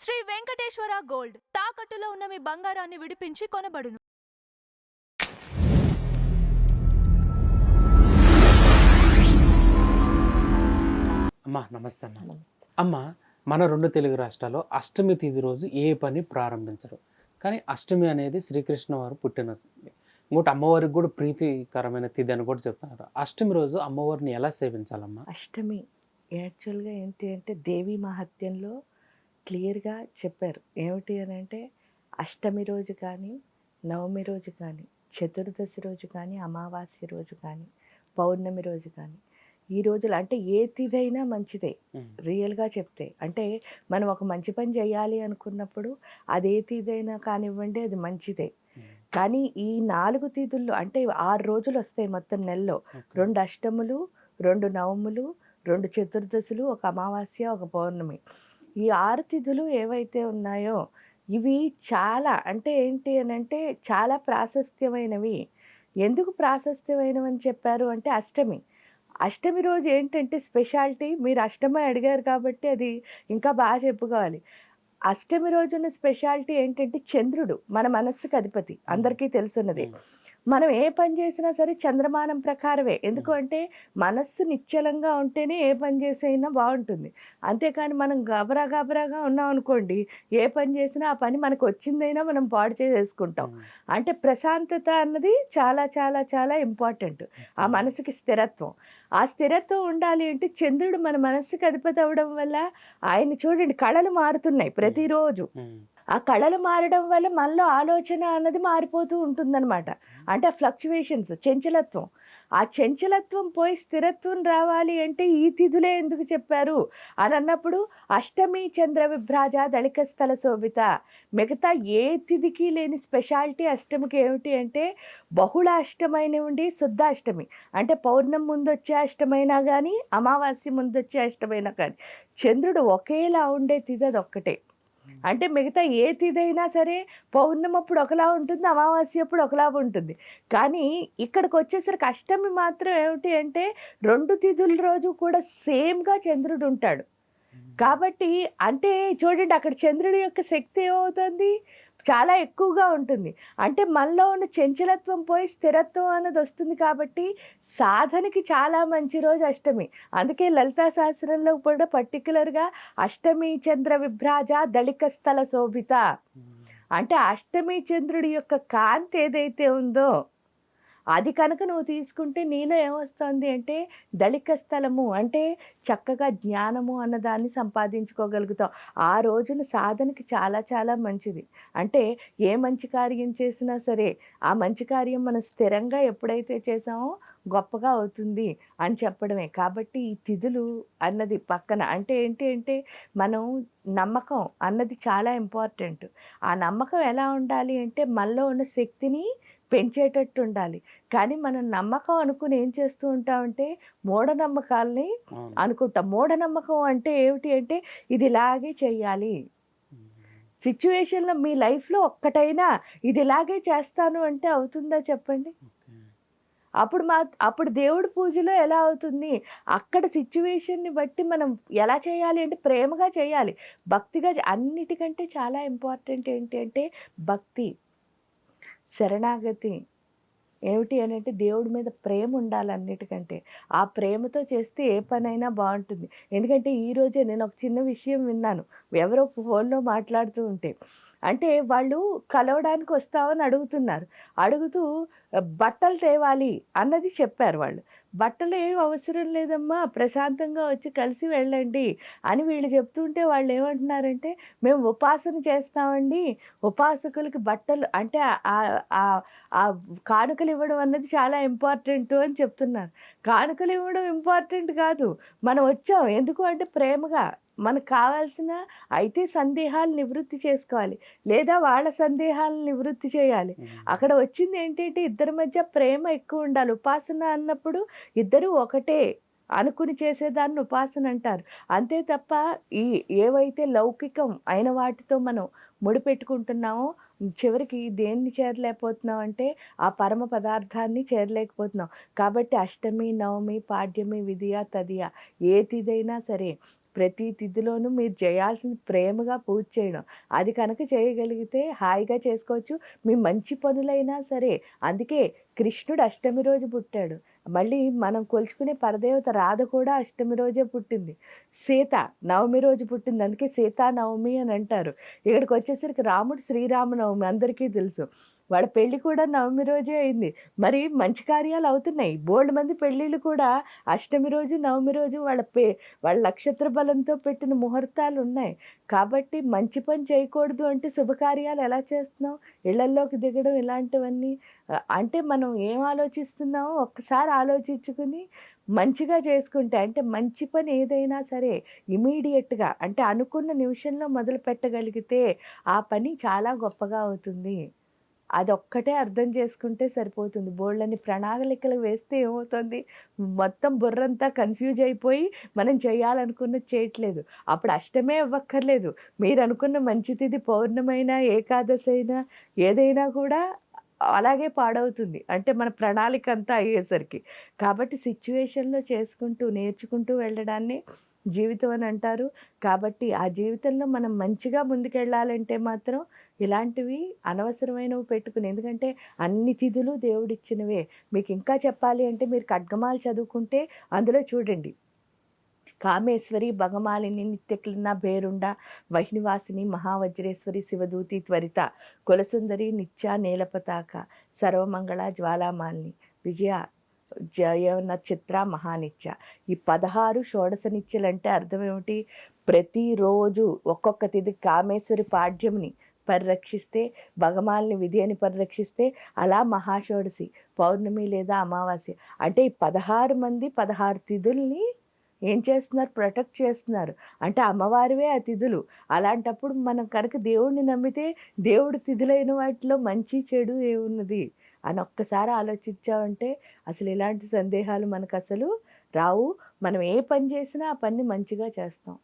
Shri Venkateswara gold తాకట్టులో ఉన్న మీ బంగారాన్ని విడిపించి కొనబడును. అమ్మా నమస్తే అన్న. నమస్తే. అమ్మ, మన 2 తెలుగు రాష్ట్రాల్లో అష్టమి తిథి రోజు ఏ పని ప్రారంభించరు. కానీ అష్టమి అనేది శ్రీకృష్ణ వారు పుట్టిన తిథి. ఇంకోటి అమ్మవారికి కూడా ప్రీతికరమైన తిథి అని కూడా చెప్తున్నారు. అష్టమి రోజు అమ్మవారిని ఎలా సేవించాలమ్మా? అష్టమి యాక్చువల్గా ఏంటి అంటే దేవి మహత్యంలో క్లియర్గా చెప్పారు. ఏమిటి అని అంటే అష్టమి రోజు కానీ, నవమి రోజు కానీ, చతుర్దశి రోజు కానీ, అమావాస్య రోజు కానీ, పౌర్ణమి రోజు కానీ, ఈ రోజులు అంటే ఏ తిథైనా మంచిదే. రియల్గా చెప్తే అంటే మనం ఒక మంచి పని చేయాలి అనుకున్నప్పుడు అది ఏ తిథైనా కానివ్వండి, అది మంచిదే. కానీ ఈ 4 తిథుల్లో అంటే 6 రోజులు వస్తాయి మొత్తం నెలలో. 2 అష్టములు, 2 నవములు, 2 చతుర్దశులు, ఒక అమావాస్య, ఒక పౌర్ణమి. ఈ 6 తిథులు ఏవైతే ఉన్నాయో ఇవి చాలా అంటే ఏంటి అని అంటే చాలా ప్రాశస్త్యమైనవి. ఎందుకు ప్రాశస్త్యమైనవని చెప్పారు అంటే అష్టమి రోజు ఏంటంటే స్పెషాలిటీ, మీరు అష్టమి అడిగారు కాబట్టి అది ఇంకా బాగా చెప్పుకోవాలి. అష్టమి రోజున స్పెషాలిటీ ఏంటంటే చంద్రుడు మన మనస్సుకు అధిపతి, అందరికీ తెలుసున్నది. మనం ఏ పని చేసినా సరే చంద్రమానం ప్రకారమే. ఎందుకు అంటే మనస్సు నిశ్చలంగా ఉంటేనే ఏ పని చేసైనా బాగుంటుంది. అంతేకాని మనం గాబరాగా ఉన్నాం అనుకోండి, ఏ పని చేసినా ఆ పని మనకు వచ్చిందైనా మనం పాడు చేసేసుకుంటాం. అంటే ప్రశాంతత అన్నది చాలా చాలా చాలా ఇంపార్టెంట్. ఆ మనసుకి స్థిరత్వం. ఆ స్థిరత్వం ఉండాలి అంటే చంద్రుడు మన మనస్సుకి అధిపతి అవ్వడం వల్ల ఆయన చూడండి కళలు మారుతున్నాయి ప్రతిరోజు. ఆ కళలు మారడం వల్ల మనలో ఆలోచన అన్నది మారిపోతూ ఉంటుందన్నమాట. అంటే ఆ ఫ్లక్చువేషన్స్, చంచలత్వం. ఆ చంచలత్వం పోయి స్థిరత్వం రావాలి అంటే ఈ తిథులే ఎందుకు చెప్పారు అని అన్నప్పుడు అష్టమి చంద్ర విభ్రాజ దళిక స్థల శోభిత. మిగతా ఏ తిథికి లేని స్పెషాలిటీ అష్టమికి ఏమిటి అంటే బహుళ అష్టమైన ఉండి శుద్ధ అష్టమి. అంటే పౌర్ణమి ముందు వచ్చే అష్టమైనా కానీ, అమావాస్య ముందు వచ్చే అష్టమైనా కానీ చంద్రుడు ఒకేలా ఉండే తిథి అది ఒక్కటే. అంటే మిగతా ఏ తిథైనా సరే పౌర్ణమి అప్పుడు ఒకలా ఉంటుంది, అమావాస్య అప్పుడు ఒకలా ఉంటుంది. కానీ ఇక్కడికి వచ్చేసరికి అష్టమి మాత్రం ఏమిటి అంటే 2 తిథుల రోజు కూడా సేమ్గా చంద్రుడు ఉంటాడు. కాబట్టి అంటే చూడండి అక్కడ చంద్రుడి యొక్క శక్తి ఏమవుతుంది, చాలా ఎక్కువగా ఉంటుంది. అంటే మనలో ఉన్న చంచలత్వం పోయి స్థిరత్వం అన్నది వస్తుంది. కాబట్టి సాధనకి చాలా మంచి రోజు అష్టమి. అందుకే లలితా శాస్త్రంలో కూడా పర్టికులర్గా అష్టమి చంద్ర విభ్రాజ దళిక స్థల శోభిత. అంటే అష్టమి చంద్రుడి యొక్క కాంతి ఏదైతే ఉందో అది కనుక నువ్వు తీసుకుంటే నీలో ఏమొస్తుంది అంటే దళిక స్థలము, అంటే చక్కగా జ్ఞానము అన్నదాన్ని సంపాదించుకోగలుగుతావు. ఆ రోజున సాధనకి చాలా చాలా మంచిది. అంటే ఏ మంచి కార్యం చేసినా సరే ఆ మంచి కార్యం మనం స్థిరంగా ఎప్పుడైతే చేసామో గొప్పగా అవుతుంది అని చెప్పడమే. కాబట్టి ఈ తిథులు అన్నది పక్కన అంటే ఏంటి అంటే మనం నమ్మకం అన్నది చాలా ఇంపార్టెంట్. ఆ నమ్మకం ఎలా ఉండాలి అంటే మనలో ఉన్న శక్తిని పెంచేటట్టు ఉండాలి. కానీ మనం నమ్మకం అనుకుని ఏం చేస్తూ ఉంటామంటే మూఢనమ్మకాలని అనుకుంటాం. మూఢనమ్మకం అంటే ఏమిటి అంటే ఇది ఇలాగే చెయ్యాలి. సిచ్యువేషన్లో మీ లైఫ్లో ఒక్కటైనా ఇది ఇలాగే చేస్తాను అంటే అవుతుందా చెప్పండి? అప్పుడు దేవుడి పూజలో ఎలా అవుతుంది? అక్కడ సిచ్యువేషన్ని బట్టి మనం ఎలా చేయాలి అంటే ప్రేమగా చేయాలి, భక్తిగా అన్నిటికంటే చాలా ఇంపార్టెంట్ ఏంటి అంటే భక్తి, శరణాగతి. ఏమిటి అని అంటే దేవుడి మీద ప్రేమ ఉండాలి అన్నిటికంటే. ఆ ప్రేమతో చేస్తే ఏ పనైనా బాగుంటుంది. ఎందుకంటే ఈరోజే నేను ఒక చిన్న విషయం విన్నాను. ఎవరో ఫోన్లో మాట్లాడుతూ ఉంటే అంటే వాళ్ళు కలవడానికి వస్తామని అడుగుతున్నారు. అడుగుతూ బట్టలు తేవాలి అన్నది చెప్పారు వాళ్ళు. బట్టలు ఏం అవసరం లేదమ్మా, ప్రశాంతంగా వచ్చి కలిసి వెళ్ళండి అని వీళ్ళు చెప్తుంటే వాళ్ళు ఏమంటున్నారంటే మేము ఉపాసన చేస్తామండి, ఉపాసకులకి బట్టలు అంటే ఆ కానుకలు ఇవ్వడం అన్నది చాలా ఇంపార్టెంట్ అని చెప్తున్నారు. కానుకలు ఇవ్వడం ఇంపార్టెంట్ కాదు, మనం వచ్చాం ఎందుకు అంటే ప్రేమగా. మనకు కావాల్సిన అయితే సందేహాలు నివృత్తి చేసుకోవాలి, లేదా వాళ్ళ సందేహాలను నివృత్తి చేయాలి. అక్కడ వచ్చింది ఏంటంటే ఇద్దరి మధ్య ప్రేమ ఎక్కువ ఉండాలి. ఉపాసన అన్నప్పుడు ఇద్దరు ఒకటే అనుకుని చేసేదాన్ని ఉపాసన అంటారు. అంతే తప్ప ఏవైతే లౌకికం అయిన వాటితో మనం ముడిపెట్టుకుంటున్నామో చివరికి దేన్ని చేరలేకపోతున్నాం అంటే ఆ పరమ పదార్థాన్ని చేరలేకపోతున్నాం. కాబట్టి అష్టమి, నవమి, పాడ్యమి, విధియ, తదియ ఏ తిథైనా సరే ప్రతి తిథిలోనూ మీరు చేయాల్సింది ప్రేమగా పూజ చేయడం. అది కనుక చేయగలిగితే హాయిగా చేసుకోవచ్చు. మీ మంచి పనులైనా సరే. అందుకే కృష్ణుడు అష్టమి రోజు పుట్టాడు. మళ్ళీ మనం కొలుచుకునే పరదేవత రాధ కూడా అష్టమి రోజే పుట్టింది. సీత నవమి రోజు పుట్టింది. అందుకే సీతానవమి అని అంటారు. ఇక్కడికొచ్చేసరికి రాముడు శ్రీరామనవమి అందరికీ తెలుసు. వాళ్ళ పెళ్లి కూడా నవమి రోజే అయింది. మరి మంచి కార్యాలు అవుతున్నాయి. బోలెడుమంది పెళ్ళిళ్ళు కూడా అష్టమి రోజు, నవమి రోజు వాళ్ళ నక్షత్ర బలంతో పెట్టిన ముహూర్తాలున్నాయి. కాబట్టి మంచి పని చేయకూడదు అంటే శుభకార్యాలు ఎలా చేస్తున్నాం? ఇళ్లల్లోకి దిగడం ఇలాంటివన్నీ అంటే మనం ఏం ఆలోచిస్తున్నామో ఒక్కసారి ఆలోచించుకుని మంచిగా చేసుకుంటే అంటే మంచి పని ఏదైనా సరే ఇమ్మీడియేట్‌గా అంటే అనుకున్న నిమిషంలో మొదలు పెట్టగలిగితే ఆ పని చాలా గొప్పగా అవుతుంది. అదొక్కటే అర్థం చేసుకుంటే సరిపోతుంది. బోలెడన్ని ప్రణాళికలు వేస్తే ఏమవుతుంది, మొత్తం బుర్రంతా కన్‌ఫ్యూజ్ అయిపోయి మనం చేయాలనుకున్నది చేయట్లేదు. అప్పుడు అష్టమే అవ్వక్కర్లేదు. మీరనుకున్న మంచి తిథి పౌర్ణమైనా, ఏకాదశి అయినా ఏదైనా కూడా అలాగే పాడవుతుంది. అంటే మన ప్రణాళిక అంతా అయ్యేసరికి. కాబట్టి సిట్యుయేషన్‌లో చేసుకుంటూ, నేర్చుకుంటూ వెళ్ళడాన్ని జీవితం అని అంటారు. కాబట్టి ఆ జీవితంలో మనం మంచిగా ముందుకెళ్ళాలంటే మాత్రం ఇలాంటివి అనవసరమైనవి పెట్టుకుని ఎందుకంటే అన్ని తిథులు దేవుడిచ్చినవే. మీకు ఇంకా చెప్పాలి అంటే మీరు ఖడ్గమాల చదువుకుంటే అందులో చూడండి. కామేశ్వరి, భగమాలిని, నిత్యక్లిన్న, భేరుండ, వహ్నివాసిని, మహావజ్రేశ్వరి, శివదూతి, త్వరిత, కులసుందరి, నిత్య, నీలపతాక, సర్వమంగళ, జ్వాలామాలిని, విజయ, జయ, నక్షత్ర, మహానిత్య. ఈ 16 షోడశ నిత్యలంటే అర్థం ఏమిటి? ప్రతిరోజు ఒక్కొక్క తిథి కామేశ్వరి పాడ్యమిని పరిరక్షిస్తే, భగమాలిని విధియని పరిరక్షిస్తే, అలా మహాషోడశి పౌర్ణమి లేదా అమావాస్య అంటే ఈ 16 మంది 16 తిథుల్ని ఏం చేస్తున్నారు? ప్రొటెక్ట్ చేస్తున్నారు. అంటే అమ్మవారివే ఆ తిథులు. అలాంటప్పుడు మనం కనుక దేవుడిని నమ్మితే దేవుడి తిథులైన వాటిలో మంచి, చెడు ఏమున్నది అని ఒక్కసారి ఆలోచించామంటే అసలు ఇలాంటి సందేహాలు మనకసలు రావు. మనం ఏ పని చేసినా ఆ పనిని మంచిగా చేస్తాం.